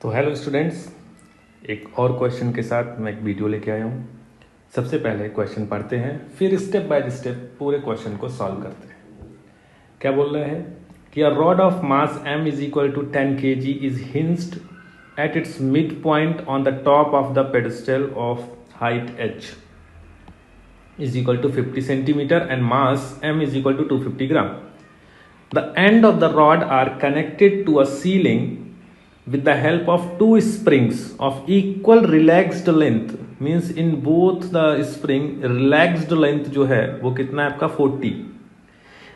तो hello students, एक और क्वेश्चन के साथ मैं एक वीडियो लेके आया हूँ। सबसे पहले क्वेश्चन पढ़ते हैं, फिर स्टेप बाय स्टेप पूरे क्वेश्चन को सॉल्व करते हैं। क्या बोल रहे हैं कि a rod of mass m is equal to 10 kg is hinged at its mid point on the top of the pedestal of height h is equal to 50 centimeter and mass m is equal to 250 gram. The end of the rod are connected to a ceiling with the help of two springs of equal relaxed length. Means in both the spring relaxed length जो है वो कितना है आपका 40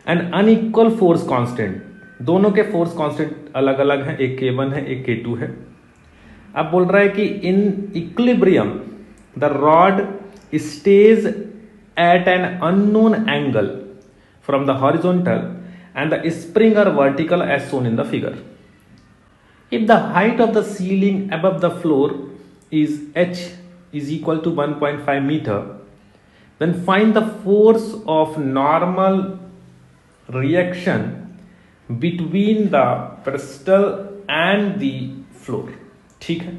and unequal force constant. दोनों के force constant अलग अलग हैं, एक K1 है एक K2 है। अब बोल रहा है कि in equilibrium the rod stage at an unknown angle from the horizontal and the spring are vertical as shown in the figure. If the height of the ceiling above the floor is h is equal to 1.5 meter, then find the force of normal reaction between the pedestal and the floor. ठीक है,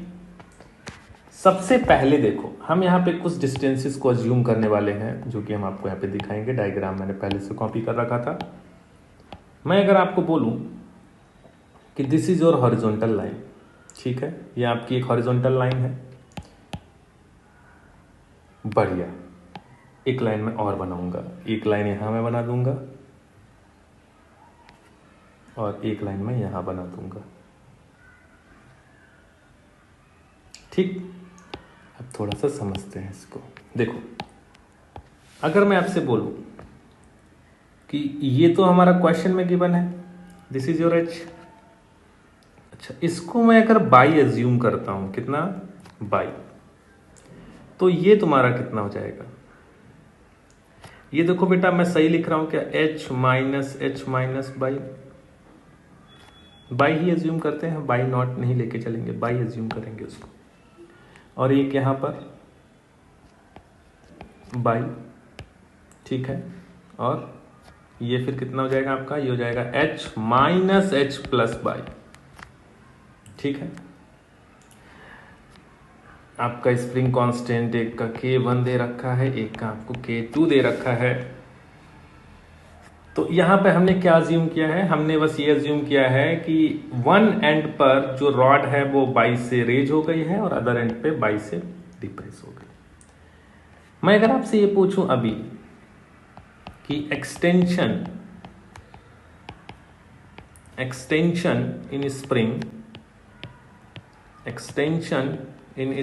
सबसे पहले देखो हम यहाँ पे कुछ distances को अज्यूम करने वाले हैं जो कि हम आपको यहाँ पे दिखाएंगे। डायग्राम मैंने पहले से कॉपी कर रखा था। मैं अगर आपको बोलूँ कि this is your horizontal line, ठीक है, ये आपकी एक हॉरिजॉन्टल लाइन है, बढ़िया। एक लाइन में और बनाऊंगा, एक लाइन यहाँ मैं बना दूंगा और एक लाइन में यहाँ बना दूंगा, ठीक। अब थोड़ा सा समझते हैं इसको। देखो, अगर मैं आपसे बोलूं कि ये तो हमारा क्वेश्चन में गिवन है, दिस इज योर एच। अच्छा, इसको मैं अगर बाई एज्यूम करता हूं, कितना बाई, तो ये तुम्हारा कितना हो जाएगा। ये देखो बेटा, मैं सही लिख रहा हूं क्या, H minus by. By he assume करते हैं, बाई नॉट नहीं लेके चलेंगे, बाई एज्यूम करेंगे उसको। और एक यहां पर बाई, ठीक है, और ये फिर कितना हो जाएगा आपका, ये हो जाएगा h minus H plus by, ठीक है। आपका स्प्रिंग कांस्टेंट एक का K1 दे रखा है, एक का आपको K2 दे रखा है। तो यहां पे हमने क्या अज्यूम किया है, हमने बस ये अज्यूम किया है कि वन एंड पर जो रॉड है वो बाई से रेज हो गई है और अदर एंड पे बाई से डिप्रेस हो गई। मैं अगर आपसे ये पूछूं अभी कि एक्सटेंशन इन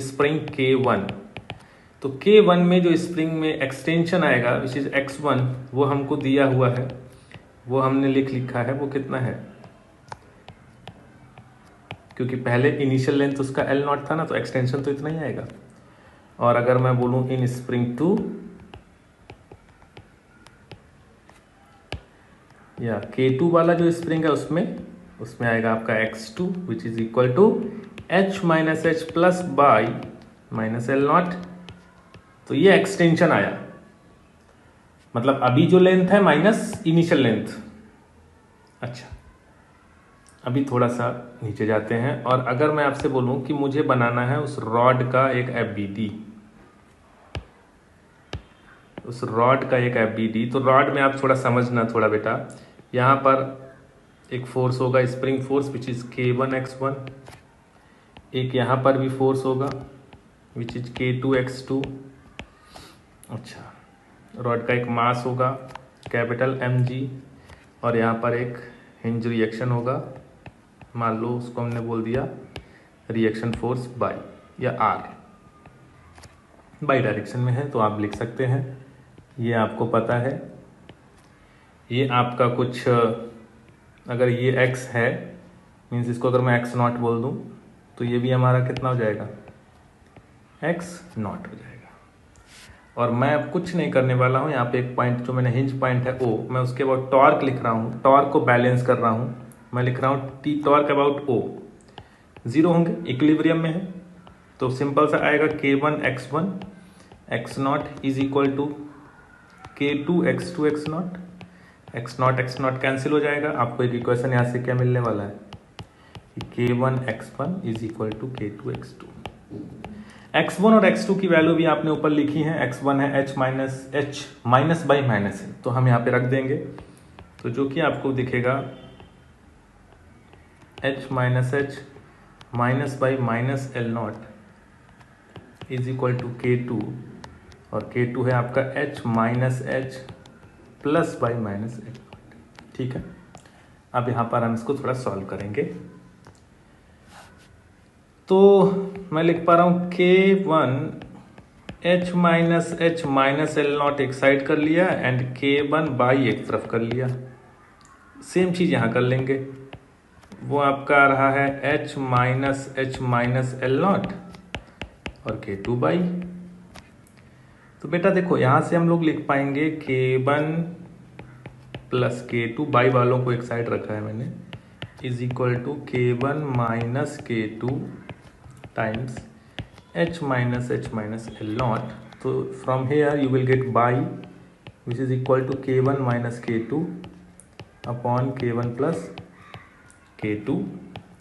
स्प्रिंग K1, तो K1 में जो स्प्रिंग में एक्सटेंशन आएगा विच इज x1, वो हमको दिया हुआ है, वो हमने लिखा है, वो कितना है, क्योंकि पहले इनिशियल लेंथ उसका L0 था ना, तो एक्सटेंशन तो इतना ही आएगा। और अगर मैं बोलूं इन स्प्रिंग 2 या K2 वाला जो स्प्रिंग है उसमें आएगा आपका x2 which is equal to h minus H plus by minus L0। तो ये एक्सटेंशन आया, मतलब अभी जो लेंथ है माइनस इनिशियल लेंथ। अच्छा, अभी थोड़ा सा नीचे जाते हैं और अगर मैं आपसे बोलूं कि मुझे बनाना है उस रॉड का एक FBD, तो रॉड में आप थोड़ा समझना थोड़ा बेटा, यहाँ पर एक फोर्स होगा spring force which is K1x1, एक यहाँ पर भी फोर्स होगा विच इज K2x2। अच्छा, रॉड का एक मास होगा कैपिटल mg और यहाँ पर एक हिंज रिएक्शन होगा, मान लो उसको हमने बोल दिया रिएक्शन फोर्स बाई या r, बाई डायरेक्शन में है तो आप लिख सकते हैं। ये आपको पता है, ये आपका कुछ, अगर ये x है मीन्स इसको अगर मैं x0 बोल दूं तो ये भी हमारा कितना हो जाएगा, x0 हो जाएगा। और मैं अब कुछ नहीं करने वाला हूँ, यहाँ पे एक पॉइंट जो मैंने हिंज पॉइंट है O, मैं उसके बाद टॉर्क लिख रहा हूँ, टॉर्क को बैलेंस कर रहा हूँ, मैं लिख रहा हूँ T torque about O, zero होंगे, इक्विलिब्रियम में है, तो सिंपल सा आएगा K1 x1 x0 is equal to K2 x2 x0 cancel हो जाएगा। आपको एक इक्वेशन यहाँ से क्या मिलने वाला है, k1 x1 is equal to k2 x2। x1 और x2 की वैल्यू भी आपने ऊपर लिखी है, x1 है h माइनस बाई माइनस है, तो हम यहाँ पे रख देंगे। तो जो कि आपको दिखेगा h minus by minus L naught is equal to k2, और k2 है आपका h plus by minus L naught. ठीक है, अब यहाँ पर हम इसको थोड़ा सॉल्व करेंगे। तो मैं लिख पा रहा हूँ k1 h minus L not एक साइड कर लिया एंड k1 बाई एक तरफ कर लिया। सेम चीज़ यहाँ कर लेंगे, वो आपका आ रहा है h माइनस एल नॉट और k2 बाई। तो बेटा देखो यहाँ से हम लोग लिख पाएंगे k1 प्लस k2, बाई वालों को एक साइड रखा है मैंने, is equal to k1 minus k2 times h minus L naught. तो from here you will get by which is equal to k1 minus k2 upon k1 plus k2,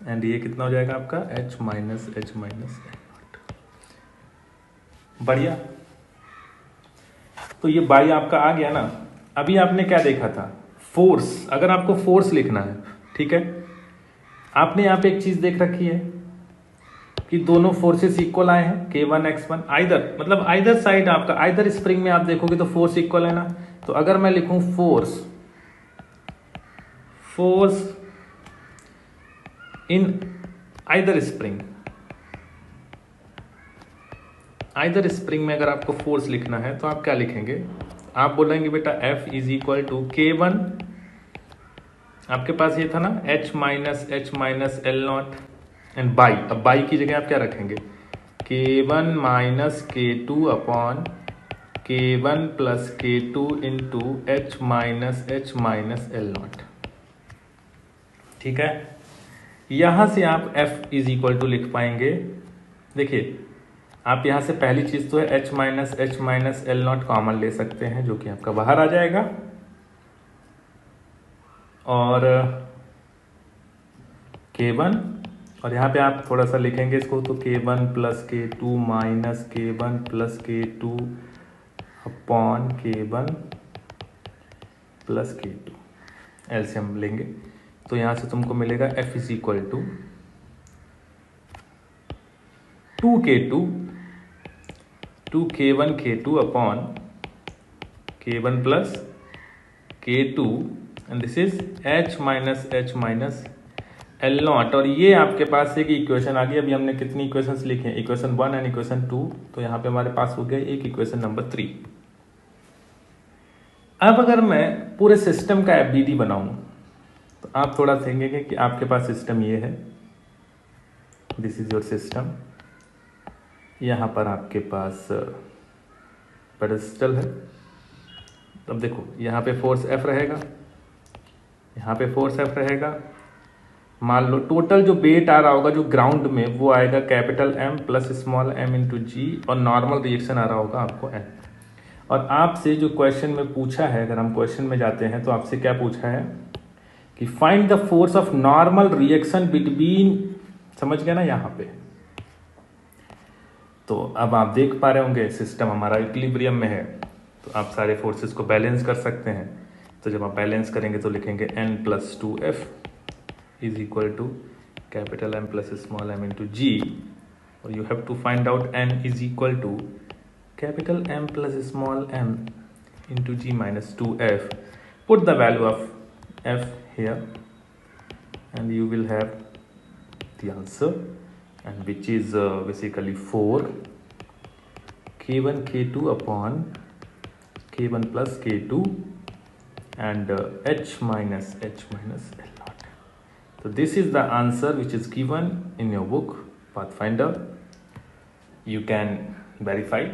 and ये कितना हो जाएगा आपका h माइनस एल नॉट। बढ़िया, तो ये by आपका आ गया ना। अभी आपने क्या देखा था, फोर्स। अगर आपको फोर्स लिखना है, ठीक है, आपने यहाँ पे एक चीज देख रखी है कि दोनों फोर्सेस इक्वल आए हैं, k1 x1 आइदर, मतलब आइदर साइड आपका, आइदर स्प्रिंग में आप देखोगे तो फोर्स इक्वल है ना। तो अगर मैं लिखूं फोर्स इन आइदर स्प्रिंग में अगर आपको फोर्स लिखना है तो आप क्या लिखेंगे, आप बोलेंगे बेटा F is equal to k1, आपके पास ये था ना h minus L not and by. अब बाई की जगह आप क्या रखेंगे, k1 minus k2 upon k1 plus k2 into h minus L naught. ठीक है, यहां से आप F इज इक्वल टू लिख पाएंगे। देखिए आप यहाँ से पहली चीज तो है h minus L not common ले सकते हैं, जो कि आपका बाहर आ जाएगा, और k1, और यहाँ पे आप थोड़ा सा लिखेंगे इसको, तो k1 plus k2 minus k1 plus k2 upon k1 plus k2, LCM लेंगे। तो यहाँ से तुमको मिलेगा F is equal to 2k1 k2 upon k1 plus k2, and this is h minus L naught. और ये आपके पास एक इक्वेशन आ गई। अभी हमने कितनी इक्वेशंस लिखे हैं, इक्वेशन 1 एंड इक्वेशन 2, तो यहाँ पे हमारे पास हो गया एक इक्वेशन नंबर 3। अब अगर मैं पूरे सिस्टम का FDD बनाऊं तो आप थोड़ा देखेंगे कि आपके पास सिस्टम ये है, दिस इज योर सिस्टम। यहाँ पर आपके पास पेडेस्टल है। अब देखो यहाँ पे फोर्स F रहेगा, यहाँ पे फोर्स F रहेगा। मान लो टोटल जो वेट आ रहा होगा जो ग्राउंड में, वो आएगा capital M plus small m into g, और नॉर्मल रिएक्शन आ रहा होगा आपको N। और आपसे जो क्वेश्चन में पूछा है, अगर हम क्वेश्चन में जाते हैं तो आपसे क्या पूछा है कि find the force of normal reaction between, समझ गया ना यहाँ पे। तो अब आप देख पा रहे होंगे सिस्टम हमारा इक्विलिब्रियम में है, तो आप सारे फोर्सेस को बैलेंस कर सकते हैं। तो जब आप बैलेंस करेंगे तो लिखेंगे n plus 2f is equal to capital M plus small m into g, और you have to find out n is equal to capital M plus small m into g minus 2f। Put the value of f here and you will have the answer, and which is basically 4 k1 k2 upon k1 plus k2 and h minus L naught. So this is the answer which is given in your book Pathfinder. You can verify.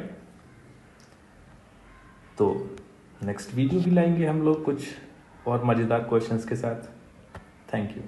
तो next video भी लाएंगे हम लोग कुछ और मज़ेदार questions के साथ। Thank you.